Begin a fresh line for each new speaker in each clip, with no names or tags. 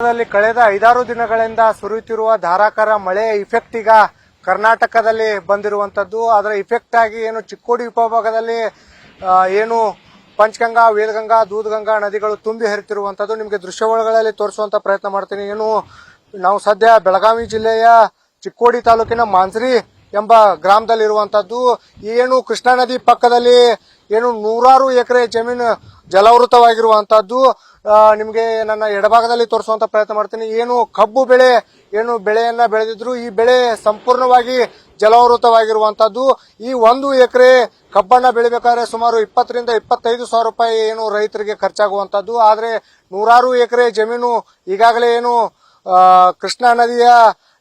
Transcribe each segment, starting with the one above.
ಕಳೆದ 5-6 ದಿನಗಳಿಂದ ಸುರಿಯುತ್ತಿರುವ ಧಾರಾಕಾರ ಮಳೆ ಇಫೆಕ್ಟ್ ಈಗ ಕರ್ನಾಟಕದಲ್ಲಿ ಬಂದಿರುವಂತದ್ದು. ಅದರ ಇಫೆಕ್ಟ್ ಆಗಿ ಏನು ಚಿಕ್ಕೋಡಿ ಉಪಭಾಗದಲ್ಲಿ ಏನು ಪಂಚಗಂಗಾ, ವೇದಗಂಗಾ, ದೂದಗಂಗಾ ನದಿಗಳು ತುಂಬಿ ಹರಿತಿರುವಂತದ್ದು ನಿಮಗೆ ದೃಶ್ಯಾವಳಿಗಳಲ್ಲಿ ತೋರಿಸುವಂತ ಪ್ರಯತ್ನ ಮಾಡ್ತೀನಿ. ಏನು ನಾವು ಸದ್ಯ ಬೆಳಗಾವಿ ಜಿಲ್ಲೆಯ ಚಿಕ್ಕೋಡಿ ತಾಲೂಕಿನ ಮಾಂಜ್ರಿ ಎಂಬ ಗ್ರಾಮದಲ್ಲಿರುವಂತದ್ದು. ಏನು ಕೃಷ್ಣಾ ನದಿ ಪಕ್ಕದಲ್ಲಿ ಏನು 100 ಎಕರೆ ಜಮೀನು ಜಲಾವೃತವಾಗಿರುವಂತದ್ದು ನಿಮಗೆ ನನ್ನ ಎಡಭಾಗದಲ್ಲಿ ತೋರಿಸುವಂತ ಪ್ರಯತ್ನ ಮಾಡ್ತೀನಿ. ಏನು ಕಬ್ಬು ಬೆಳೆಯನ್ನ ಬೆಳೆದಿದ್ರು, ಈ ಬೆಳೆ ಸಂಪೂರ್ಣವಾಗಿ ಜಲಾವೃತವಾಗಿರುವಂತದ್ದು. ಈ 1 ಎಕರೆ ಕಬ್ಬನ್ನ ಬೆಳಿಬೇಕಾದ್ರೆ ಸುಮಾರು 20 ರಿಂದ 25 ಸಾವಿರ ರೂಪಾಯಿ ಏನು ರೈತರಿಗೆ ಖರ್ಚಾಗುವಂತದ್ದು. ಆದ್ರೆ 100 ಎಕರೆ ಜಮೀನು ಈಗಾಗಲೇ ಏನು ಕೃಷ್ಣಾ ನದಿಯ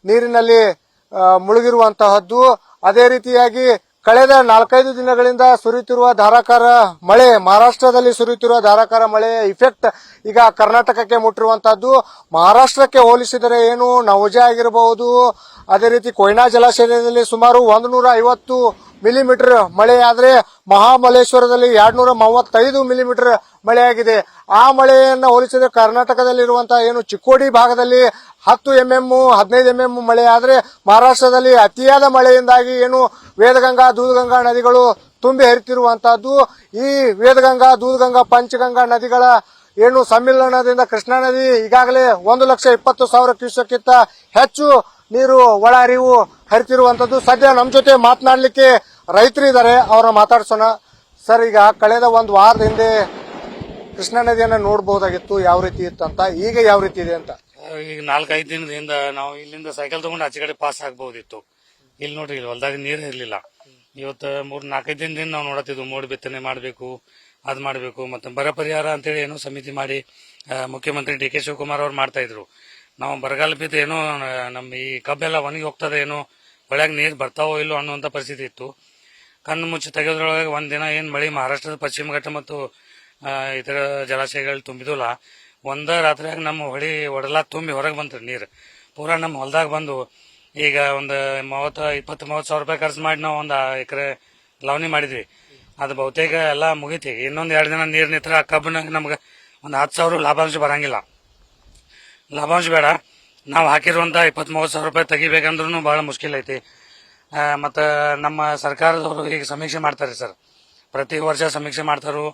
ನೀರಿನಲ್ಲಿ ಮುಳುಗಿರುವಂತಹದ್ದು. ಅದೇ ರೀತಿಯಾಗಿ ಕಳೆದ 4-5 ದಿನಗಳಿಂದ ಸುರಿಯುತ್ತಿರುವ ಧಾರಾಕಾರ ಮಳೆ, ಮಹಾರಾಷ್ಟ್ರದಲ್ಲಿ ಸುರಿಯುತ್ತಿರುವ ಧಾರಾಕಾರ ಮಳೆಯ ಇಫೆಕ್ಟ್ ಈಗ ಕರ್ನಾಟಕಕ್ಕೆ ಮುಟ್ಟಿರುವಂತಹದ್ದು. ಮಹಾರಾಷ್ಟ್ರಕ್ಕೆ ಹೋಲಿಸಿದರೆ ಏನು ನವಜೆ ಆಗಿರಬಹುದು, ಅದೇ ರೀತಿ ಕೊಯ್ನಾ ಜಲಾಶಯದಲ್ಲಿ ಸುಮಾರು 150 ಮಿಲಿಮೀಟರ್ ಮಳೆಯಾದ್ರೆ ಮಹಾಬಲೇಶ್ವರದಲ್ಲಿ 235 ಮಿಲಿಮೀಟರ್ ಮಳೆಯಾಗಿದೆ. ಆ ಮಳೆಯನ್ನ ಹೋಲಿಸಿದರೆ ಕರ್ನಾಟಕದಲ್ಲಿರುವಂತಹ ಏನು ಚಿಕ್ಕೋಡಿ ಭಾಗದಲ್ಲಿ 10 ಎಂಎಂ 15 ಎಂಎಂ ಮಳೆ ಆದ್ರೆ ಮಹಾರಾಷ್ಟ್ರದಲ್ಲಿ ಅತಿಯಾದ ಮಳೆಯಿಂದಾಗಿ ಏನು ವೇದಗಂಗಾ, ದೂದಗಂಗಾ ನದಿಗಳು ತುಂಬಿ ಹರಿತಿರುವಂತಹದ್ದು. ಈ ವೇದಗಂಗಾ, ದೂದಗಂಗಾ, ಪಂಚಗಂಗಾ ನದಿಗಳ ಏನು ಸಮ್ಮಿಲನದಿಂದ ಕೃಷ್ಣಾ ನದಿ ಈಗಾಗಲೇ 1,20,000 ಕ್ಯೂಸೆಕ್ಕಿಂತ ಹೆಚ್ಚು ನೀರು ಒಳ ಹರಿವು ಹರಿತಿರುವಂತದ್ದು. ಸದ್ಯ ನಮ್ಮ ಜೊತೆ ಮಾತನಾಡಲಿಕ್ಕೆ ರೈತರಿದ್ದಾರೆ, ಅವರ ಮಾತಾಡ್ಸೋಣ. ಸರ್, ಈಗ ಕಳೆದ 1 ವಾರದ ಹಿಂದೆ ಕೃಷ್ಣಾ ನದಿಯನ್ನ ನೋಡಬಹುದಾಗಿತ್ತು, ಯಾವ ರೀತಿ ಇತ್ತು ಅಂತ, ಈಗ ಯಾವ ರೀತಿ ಇದೆ ಅಂತ.
ಈಗ 4-5 ದಿನದಿಂದ ನಾವು ಇಲ್ಲಿಂದ ಸೈಕಲ್ ತಗೊಂಡು ಆಚೆ ಕಡೆ ಪಾಸ್ ಆಗಬಹುದಿತ್ತು. ಇಲ್ಲಿ ನೋಡ್ರಿ, ಇಲ್ಲಿ ಹೊಲದಾಗ ನೀರು ಇರ್ಲಿಲ್ಲ. ಇವತ್ತು 3-4 ದಿನದಿಂದ ನಾವು ನೋಡತ್ತಿದ್ವು, ಮೋಡಿ ಬಿತ್ತನೆ ಮಾಡಬೇಕು, ಅದ್ ಮಾಡಬೇಕು, ಮತ್ತೆ ಬರ ಪರಿಹಾರ ಅಂತೇಳಿ ಏನೋ ಸಮಿತಿ ಮಾಡಿ ಮುಖ್ಯಮಂತ್ರಿ ಡಿ.ಕೆ. ಶಿವಕುಮಾರ್ ಅವ್ರು ಮಾಡ್ತಾ ಇದ್ರು. ನಾವು ಬರಗಾಲ ಬಿದ್ದು ಏನೋ ನಮ್ಮ ಈ ಕಬ್ಬೆಲ್ಲ ಒಣಗಿ ಹೋಗ್ತದೆ, ಏನೋ ಹೊಳ್ಯಾಗ ನೀರು ಬರ್ತಾವೋ ಇಲ್ಲೋ ಅನ್ನುವಂತ ಪರಿಸ್ಥಿತಿ ಇತ್ತು. ಕಣ್ಣು ಮುಚ್ಚಿ ತೆಗೆದ್ರೊಳಗೆ ಒಂದಿನ ಏನ್ ಮಳಿ ಮಹಾರಾಷ್ಟ್ರದ ಪಶ್ಚಿಮ ಘಟ್ಟ ಮತ್ತು ಇತರ ಜಲಾಶಯಗಳು ತುಂಬಿದಲ್ಲ, ಒಂದ ರಾತ್ರಿಯಾಗ ನಮ್ಮ ಹೊಳಿ ಒಡಲ ತುಂಬಿ ಹೊರಗೆ ಬಂತ್ರಿ ನೀರು. ಪೂರಾ ನಮ್ಮ ಹೊಲದಾಗ ಬಂದು ಈಗ ಒಂದು 20-30 ಸಾವಿರ ರೂಪಾಯಿ ಖರ್ಚು ಮಾಡಿ ನಾವು 1 ಎಕರೆ ಲವಣಿ ಮಾಡಿದ್ವಿ. ಅದು ಬಹುತೇಕ ಎಲ್ಲ ಮುಗಿತಿ. ಇನ್ನೊಂದ್ 2 ದಿನ ನೀರ್ ನಿಂತರ ಕಬ್ಬನಾಗ ನಮ್ಗೆ ಒಂದು 10,000 ಲಾಭಾಂಶ ಬರಂಗಿಲ್ಲ. ಲಾಭಾಂಶ ಬೇಡ, ನಾವು ಹಾಕಿರುವಂತ 20-30 ಸಾವಿರ ರೂಪಾಯಿ ತೆಗಿಬೇಕಂದ್ರೂ ಬಹಳ ಮುಷ್ಕಿಲ್ ಐತಿ. ಮತ್ತ ನಮ್ಮ ಸರ್ಕಾರದವರು ಈಗ ಸಮೀಕ್ಷೆ ಮಾಡ್ತಾರೆ ಸರ್, ಪ್ರತಿ ವರ್ಷ ಸಮೀಕ್ಷೆ ಮಾಡ್ತಾರು,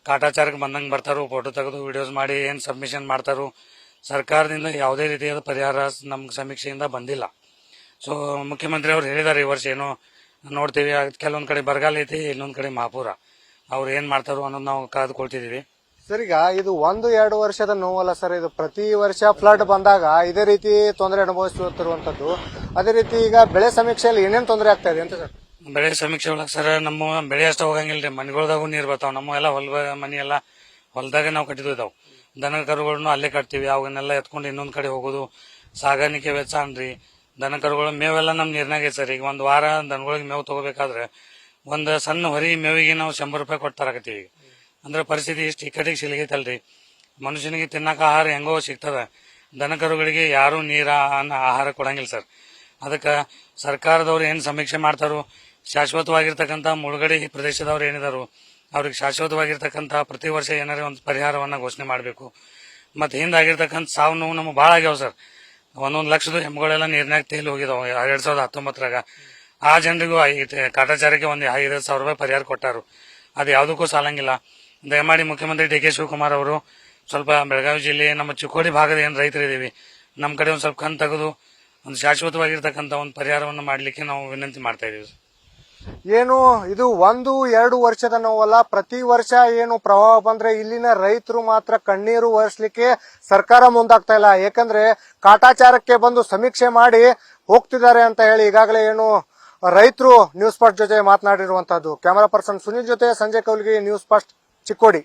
ಕಾಟಾಚಾರಕ್ಕೆ ಬಂದಂಗೆ ಬರ್ತಾರು, ಫೋಟೋ ತೆಗೆದು ವಿಡಿಯೋಸ್ ಮಾಡಿ ಏನ್ ಸಬ್ಮಿಷನ್ ಮಾಡ್ತಾರು. ಸರ್ಕಾರದಿಂದ ಯಾವುದೇ ರೀತಿಯಾದ ಪರಿಹಾರ ನಮ್ಗೆ ಸಮೀಕ್ಷೆಯಿಂದ ಬಂದಿಲ್ಲ. ಸೊ ಮುಖ್ಯಮಂತ್ರಿ ಅವ್ರು ಹೇಳಿದಾರೆ, ಈ ವರ್ಷ ಏನೋ ನೋಡ್ತೀವಿ, ಕೆಲವೊಂದ್ ಕಡೆ ಬರಗಾಲ ಐತಿ, ಇನ್ನೊಂದ್ ಕಡೆ ಮಹಾಪೂರ. ಅವ್ರು ಏನ್ ಮಾಡ್ತಾರೋ ಅನ್ನೋದು ನಾವು ಕಾದುಕೊಳ್ತಿದೀವಿ.
ಸರ್, ಈಗ ಇದು 1-2 ವರ್ಷದ ನೋವಲ್ಲ ಸರ್, ಇದು ಪ್ರತಿ ವರ್ಷ ಫ್ಲಡ್ ಬಂದಾಗ ಇದೇ ರೀತಿ ತೊಂದರೆ ಅನುಭವಿಸುತ್ತಿರುವಂತದ್ದು. ಅದೇ ರೀತಿ ಈಗ ಬೆಳೆ ಸಮೀಕ್ಷೆಯಲ್ಲಿ ಏನೇನ್ ತೊಂದರೆ ಆಗ್ತಾ ಇದೆ ಅಂತ ಸರ್?
ಬೆಳೆ ಸಮೀಕ್ಷೆ ಒಳಗೆ ಸರ್, ನಮ್ಮ ಬೆಳೆ ಅಷ್ಟ ಹೋಗಂಗಿಲ್ರಿ, ಮನೆಗಳ್ದಾಗೂ ನೀರ್ ಬರ್ತಾವ. ನಮ್ಮ ಎಲ್ಲ ಮನಿ ಎಲ್ಲ ಹೊಲದಾಗ ನಾವು ಕಟ್ಟಿದ್ವು ಇದಾವ್. ದನ ಕರುಗಳನ್ನು ಅಲ್ಲೇ ಕಟ್ತೀವಿ, ಅವನ್ನೆಲ್ಲ ಎತ್ಕೊಂಡು ಇನ್ನೊಂದ್ ಕಡೆ ಹೋಗೋದು, ಸಾಗಾಣಿಕೆ ವೆಚ್ಚ ಅನ್ರಿ. ದನ ಕರುಗಳು ಮೇವೆಲ್ಲ ನಮ್ ನೀರ್ನಾಗೆ ಸರ್. ಈಗ 1 ವಾರ ದನಗಳಿಗೆ ಮೇವು ತಗೋಬೇಕಾದ್ರೆ ಒಂದ್ ಸಣ್ಣ ಹೊರಿ ಮೇವಿಗೆ ನಾವು 100 ರೂಪಾಯಿ ಕೊಟ್ಟು ತರಕತ್ತೀವಿ. ಅಂದ್ರೆ ಪರಿಸ್ಥಿತಿ ಇಷ್ಟು ಇಕ್ಕಟ್ಟಿಗೆ ಸಿಲಗೈತಲ್ರಿ. ಮನುಷ್ಯನಿಗೆ ತಿನ್ನಕ ಆಹಾರ ಹೆಂಗೋ ಸಿಗ್ತದ, ದನ ಕರುಗಳಿಗೆ ಯಾರು ನೀರ ಆಹಾರ ಕೊಡಂಗಿಲ್ಲ ಸರ್. ಅದಕ್ಕ ಸರ್ಕಾರದವ್ರು ಏನ್ ಸಮೀಕ್ಷೆ ಮಾಡ್ತಾರೋ, ಶಾಶ್ವತವಾಗಿರ್ತಕ್ಕಂಥ ಮುಳುಗಡೆ ಪ್ರದೇಶದವ್ರು ಏನಿದಾರು ಅವ್ರಿಗೆ ಶಾಶ್ವತವಾಗಿರ್ತಕ್ಕಂಥ ಪ್ರತಿ ವರ್ಷ ಏನಾರ ಒಂದು ಪರಿಹಾರವನ್ನ ಘೋಷಣೆ ಮಾಡಬೇಕು. ಮತ್ತೆ ಹಿಂದಾಗಿರ್ತಕ್ಕಂಥ ಸಾವು ನೋವು ನಮ್ಗೆ ಭಾಳ ಆಗ್ಯಾವ ಸರ್. 1 ಲಕ್ಷದ ಎಮ್ಮೆಗಳೆಲ್ಲ ನೀರ್ನಾಗ ತೇಲಿ ಹೋಗಿದಾವ 2019ರಾಗ. ಆ ಜನರಿಗೂ ಕಾಟಾಚಾರಕ್ಕೆ 5,000 ರೂಪಾಯಿ ಪರಿಹಾರ ಕೊಟ್ಟಾರು. ಅದು ಯಾವುದಕ್ಕೂ ಸಾಲಂಗಿಲ್ಲ. ದಯಮಾಡಿ ಮುಖ್ಯಮಂತ್ರಿ ಡಿ.ಕೆ. ಶಿವಕುಮಾರ್ ಅವರು ಸ್ವಲ್ಪ ಬೆಳಗಾವಿ ಜಿಲ್ಲೆ ನಮ್ಮ ಚಿಕ್ಕೋಡಿ ಭಾಗದ ಏನ್ ರೈತರಿದ್ದೀವಿ, ನಮ್ಮ ಕಡೆ ಒಂದ್ ಸ್ವಲ್ಪ ಕಣ್ ತೆಗೆದು ಒಂದು ಶಾಶ್ವತವಾಗಿರ್ತಕ್ಕಂಥ ಒಂದು ಪರಿಹಾರವನ್ನು ಮಾಡ್ಲಿಕ್ಕೆ ನಾವು ವಿನಂತಿ ಮಾಡ್ತಾ ಇದೀವಿ.
ಏನು ಇದು 1-2 ವರ್ಷದ ನೋವಲ್ಲ, ಪ್ರತಿ ವರ್ಷ ಏನು ಪ್ರವಾಹ ಬಂದ್ರೆ ಇಲ್ಲಿನ ರೈತರು ಮಾತ್ರ ಕಣ್ಣೀರು ಒರೆಸ್ಲಿಕ್ಕೆ ಸರ್ಕಾರ ಮುಂದಾಗ್ತಾ ಇಲ್ಲ. ಯಾಕಂದ್ರೆ ಕಾಟಾಚಾರಕ್ಕೆ ಬಂದು ಸಮೀಕ್ಷೆ ಮಾಡಿ ಹೋಗ್ತಿದ್ದಾರೆ ಅಂತ ಹೇಳಿ ಈಗಾಗಲೇ ಏನು ರೈತರು ನ್ಯೂಸ್ ಫಸ್ಟ್ ಜೊತೆ ಮಾತನಾಡಿರುವಂತಹದ್ದು. ಕ್ಯಾಮರಾ ಪರ್ಸನ್ ಸುನಿಲ್ ಜೊತೆ ಸಂಜಯ್ ಕೌಲ್ಗಿ, ನ್ಯೂಸ್ ಫಸ್ಟ್, ಚಿಕ್ಕೋಡಿ.